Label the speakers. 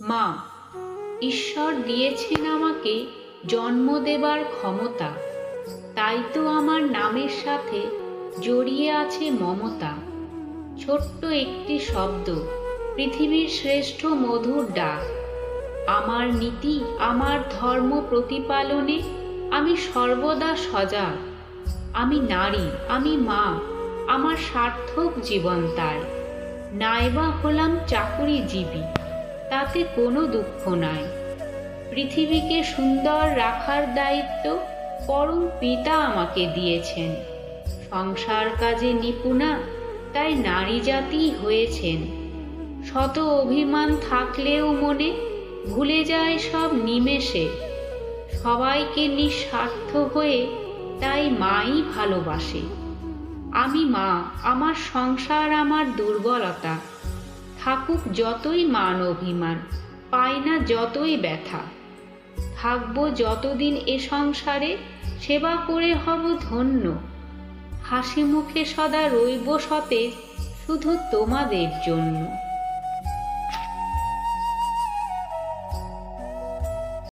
Speaker 1: মা, ঈশ্বর দিয়েছেন আমাকে জন্ম দেবার ক্ষমতা, তাই তো আমার নামের সাথে জড়িয়ে আছে মমতা। ছোট্ট একটি শব্দ, পৃথিবীর শ্রেষ্ঠ মধুর ডাক। আমার নীতি, আমার ধর্ম প্রতিপালনে আমি সর্বদা সজাগ। আমি নারী, আমি মা, আমার সার্থক জীবন তাই। নাইবা হলাম চাকুরিজীবী, তাতে কোনো দুঃখ নাই। পৃথিবীকে সুন্দর রাখার দায়িত্ব পরম পিতা আমাকে দিয়েছেন। সংসার কাজে নিপুণা, তাই নারী জাতিই হয়েছেন। শত অভিমান থাকলেও মনে ভুলে যায় সব নিমেষে। সবাইকে নিঃস্বার্থ হয়ে তাই মাই ভালোবাসে। আমি মা, আমার সংসার আমার দুর্বলতা। থাকুক যতই মান অভিমান, পাই না যতই ব্যথা। থাকবো যতদিন এ সংসারে, সেবা করে হব ধন্য। হাসি মুখে সদা রইব সতেজ, শুধু তোমাদের জন্য।